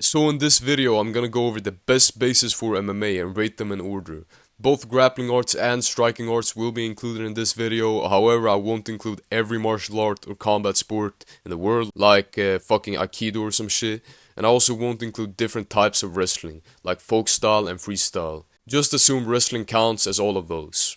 So in this video, I'm gonna go over the best bases for MMA and rate them in order. Both grappling arts and striking arts will be included in this video, however I won't include every martial art or combat sport in the world, like fucking Aikido or some shit, and I also won't include different types of wrestling, like folk style and freestyle. Just assume wrestling counts as all of those.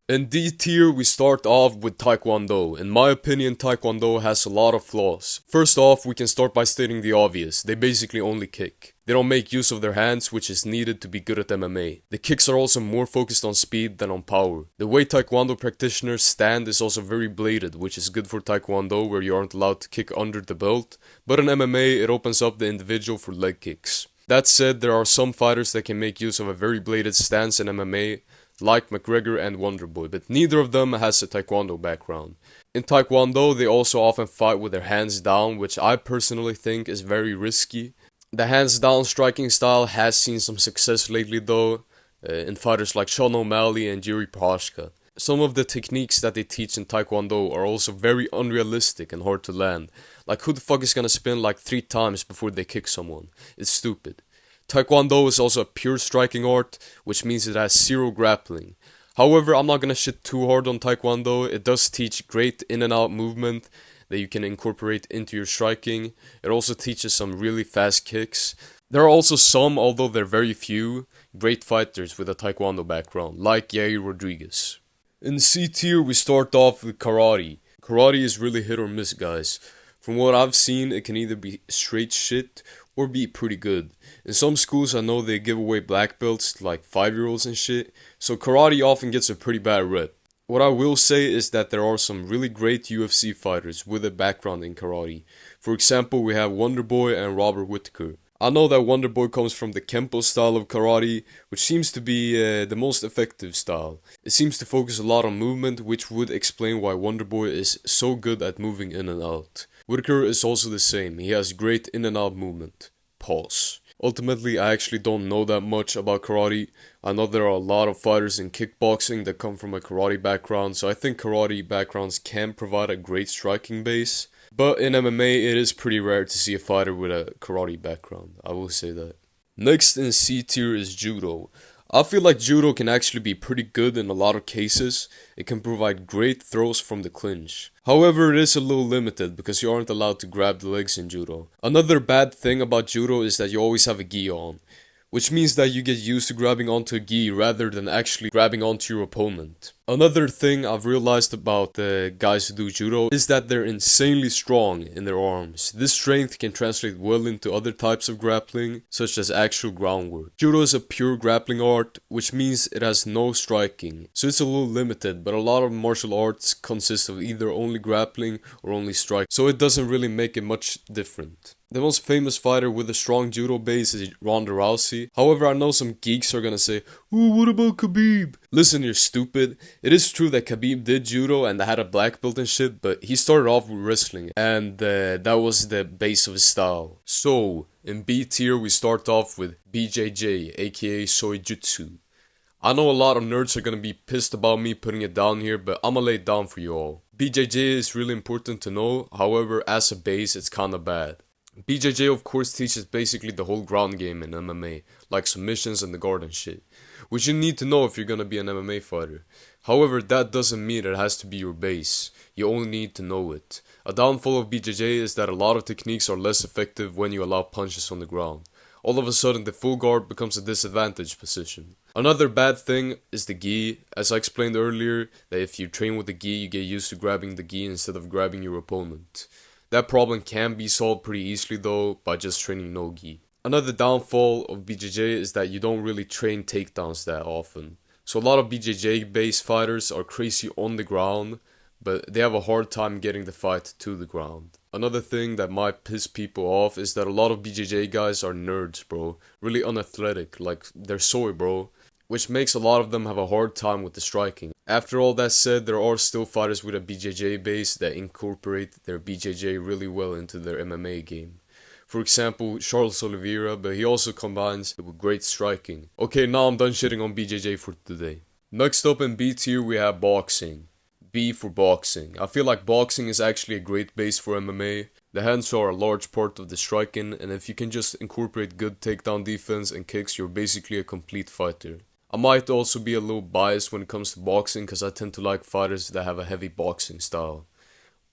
In D tier, we start off with Taekwondo. In my opinion, Taekwondo has a lot of flaws. First off, we can start by stating the obvious. They basically only kick. They don't make use of their hands, which is needed to be good at MMA. The kicks are also more focused on speed than on power. The way Taekwondo practitioners stand is also very bladed, which is good for Taekwondo where you aren't allowed to kick under the belt, but in MMA it opens up the individual for leg kicks. That said, there are some fighters that can make use of a very bladed stance in MMA, like McGregor and Wonderboy, but neither of them has a Taekwondo background. In Taekwondo, they also often fight with their hands down, which I personally think is very risky. The hands down striking style has seen some success lately though, in fighters like Sean O'Malley and Jiri Prochazka. Some of the techniques that they teach in Taekwondo are also very unrealistic and hard to land. Like who the fuck is gonna spin like 3 times before they kick someone? It's stupid. Taekwondo is also a pure striking art, which means it has zero grappling. However, I'm not gonna shit too hard on Taekwondo. It does teach great in and out movement that you can incorporate into your striking. It also teaches some really fast kicks. There are also some, although they're very few, great fighters with a Taekwondo background, like Yair Rodriguez. In C tier, we start off with karate. Karate is really hit or miss, guys. From what I've seen, it can either be straight shit or be pretty good. In some schools, I know they give away black belts to like 5-year-olds and shit, so karate often gets a pretty bad rep. What I will say is that there are some really great UFC fighters with a background in karate. For example, we have Wonderboy and Robert Whittaker. I know that Wonderboy comes from the Kempo style of karate, which seems to be the most effective style. It seems to focus a lot on movement, which would explain why Wonderboy is so good at moving in and out. Whittaker is also the same, he has great in and out movement. Pause. Ultimately, I actually don't know that much about karate. I know there are a lot of fighters in kickboxing that come from a karate background, so I think karate backgrounds can provide a great striking base. But in MMA, it is pretty rare to see a fighter with a karate background, I will say that. Next in C tier is Judo. I feel like Judo can actually be pretty good in a lot of cases. It can provide great throws from the clinch. However, it is a little limited because you aren't allowed to grab the legs in Judo. Another bad thing about Judo is that you always have a gi on, which means that you get used to grabbing onto a gi rather than actually grabbing onto your opponent. Another thing I've realized about the guys who do Judo is that they're insanely strong in their arms. This strength can translate well into other types of grappling, such as actual groundwork. Judo is a pure grappling art, which means it has no striking, so it's a little limited, but a lot of martial arts consist of either only grappling or only striking, so it doesn't really make it much different. The most famous fighter with a strong judo base is Ronda Rousey. However, I know some geeks are gonna say, "Ooh, what about Khabib?" Listen, you're stupid. It is true that Khabib did judo and had a black belt and shit, but he started off with wrestling, and that was the base of his style. So, in B tier, we start off with BJJ, aka Soijutsu. I know a lot of nerds are gonna be pissed about me putting it down here, but I'ma lay it down for you all. BJJ is really important to know, however, as a base, it's kinda bad. BJJ of course teaches basically the whole ground game in MMA, like submissions and the guard and shit, which you need to know if you're gonna be an MMA fighter. However, that doesn't mean it has to be your base, you only need to know it. A downfall of BJJ is that a lot of techniques are less effective when you allow punches on the ground. All of a sudden the full guard becomes a disadvantaged position. Another bad thing is the gi. As I explained earlier, that if you train with the gi, you get used to grabbing the gi instead of grabbing your opponent. That problem can be solved pretty easily though by just training no gi. Another downfall of BJJ is that you don't really train takedowns that often. So a lot of BJJ based fighters are crazy on the ground, but they have a hard time getting the fight to the ground. Another thing that might piss people off is that a lot of BJJ guys are nerds, bro. Really unathletic, like they're soy, bro, which makes a lot of them have a hard time with the striking. After all that said, there are still fighters with a BJJ base that incorporate their BJJ really well into their MMA game. For example, Charles Oliveira, but he also combines it with great striking. Okay, now I'm done shitting on BJJ for today. Next up in B tier we have boxing. B for boxing. I feel like boxing is actually a great base for MMA. The hands are a large part of the striking, and if you can just incorporate good takedown defense and kicks, you're basically a complete fighter. I might also be a little biased when it comes to boxing because I tend to like fighters that have a heavy boxing style.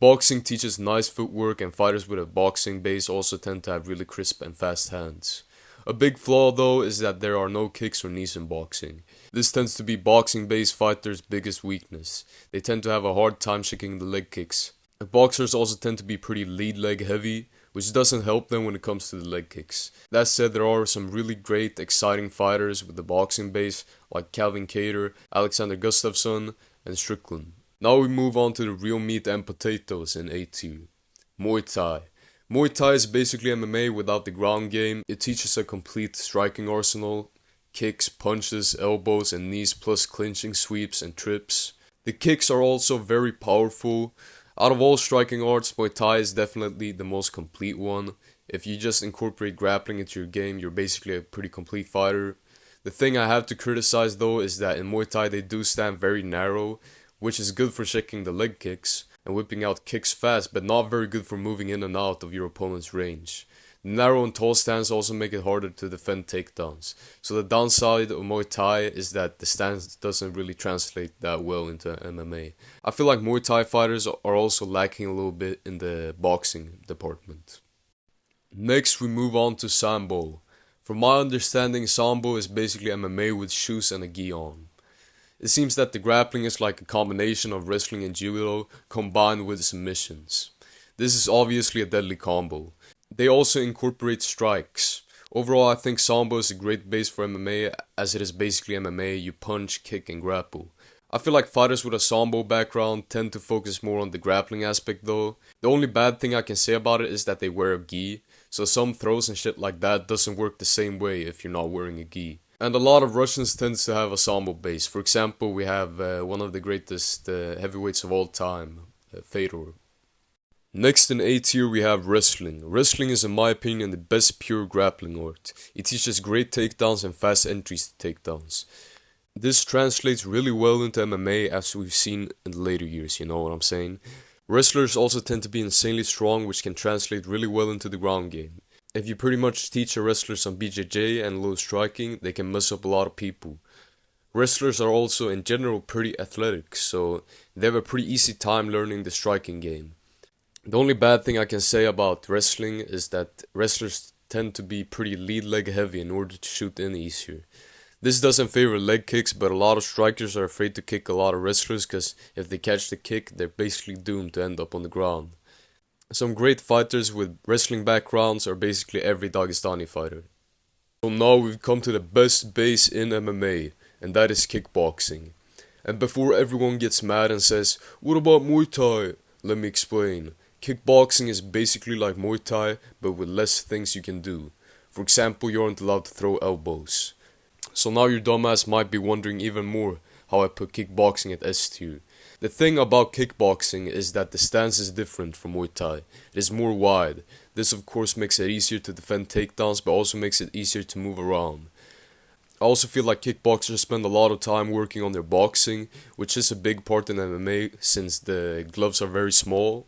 Boxing teaches nice footwork, and fighters with a boxing base also tend to have really crisp and fast hands. A big flaw though is that there are no kicks or knees in boxing. This tends to be boxing based fighters' biggest weakness. They tend to have a hard time shaking the leg kicks. Boxers also tend to be pretty lead leg heavy, which doesn't help them when it comes to the leg kicks. That said, there are some really great, exciting fighters with the boxing base, like Calvin Kattar, Alexander Gustafsson, and Strickland. Now we move on to the real meat and potatoes in A tier. Muay Thai. Muay Thai is basically MMA without the ground game. It teaches a complete striking arsenal, kicks, punches, elbows, and knees, plus clinching, sweeps, and trips. The kicks are also very powerful. Out of all striking arts, Muay Thai is definitely the most complete one. If you just incorporate grappling into your game, you're basically a pretty complete fighter. The thing I have to criticize though is that in Muay Thai they do stand very narrow, which is good for shaking the leg kicks and whipping out kicks fast, but not very good for moving in and out of your opponent's range. The narrow and tall stance also make it harder to defend takedowns. So the downside of Muay Thai is that the stance doesn't really translate that well into MMA. I feel like Muay Thai fighters are also lacking a little bit in the boxing department. Next we move on to Sambo. From my understanding, Sambo is basically MMA with shoes and a gi on. It seems that the grappling is like a combination of wrestling and Judo combined with submissions. This is obviously a deadly combo. They also incorporate strikes. Overall, I think Sambo is a great base for MMA, as it is basically MMA, you punch, kick, and grapple. I feel like fighters with a Sambo background tend to focus more on the grappling aspect though. The only bad thing I can say about it is that they wear a gi, so some throws and shit like that doesn't work the same way if you're not wearing a gi. And a lot of Russians tend to have a Sambo base. For example, we have one of the greatest heavyweights of all time, Fedor. Next in A tier we have wrestling. Wrestling is in my opinion the best pure grappling art. It teaches great takedowns and fast entries to takedowns. This translates really well into MMA as we've seen in the later years, you know what I'm saying? Wrestlers also tend to be insanely strong, which can translate really well into the ground game. If you pretty much teach a wrestler some BJJ and low striking, they can mess up a lot of people. Wrestlers are also in general pretty athletic, so they have a pretty easy time learning the striking game. The only bad thing I can say about wrestling is that wrestlers tend to be pretty lead leg heavy in order to shoot in easier. This doesn't favor leg kicks, but a lot of strikers are afraid to kick a lot of wrestlers because if they catch the kick, they're basically doomed to end up on the ground. Some great fighters with wrestling backgrounds are basically every Dagestani fighter. So now we've come to the best base in MMA, and that is kickboxing. And before everyone gets mad and says, "What about Muay Thai?" let me explain. Kickboxing is basically like Muay Thai, but with less things you can do. For example, you aren't allowed to throw elbows. So now your dumbass might be wondering even more how I put kickboxing at S tier. The thing about kickboxing is that the stance is different from Muay Thai. It is more wide. This of course makes it easier to defend takedowns, but also makes it easier to move around. I also feel like kickboxers spend a lot of time working on their boxing, which is a big part in MMA since the gloves are very small.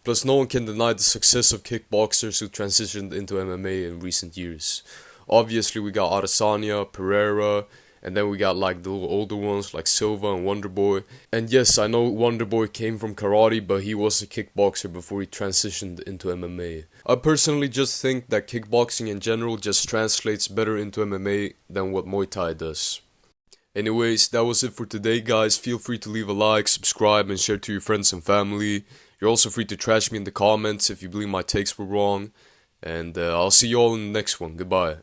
Plus, no one can deny the success of kickboxers who transitioned into MMA in recent years. Obviously, we got Adesanya, Pereira, and then we got like the little older ones like Silva and Wonderboy. And yes, I know Wonderboy came from karate, but he was a kickboxer before he transitioned into MMA. I personally just think that kickboxing in general just translates better into MMA than what Muay Thai does. Anyways, that was it for today, guys. Feel free to leave a like, subscribe, and share to your friends and family. You're also free to trash me in the comments if you believe my takes were wrong. And I'll see you all in the next one. Goodbye.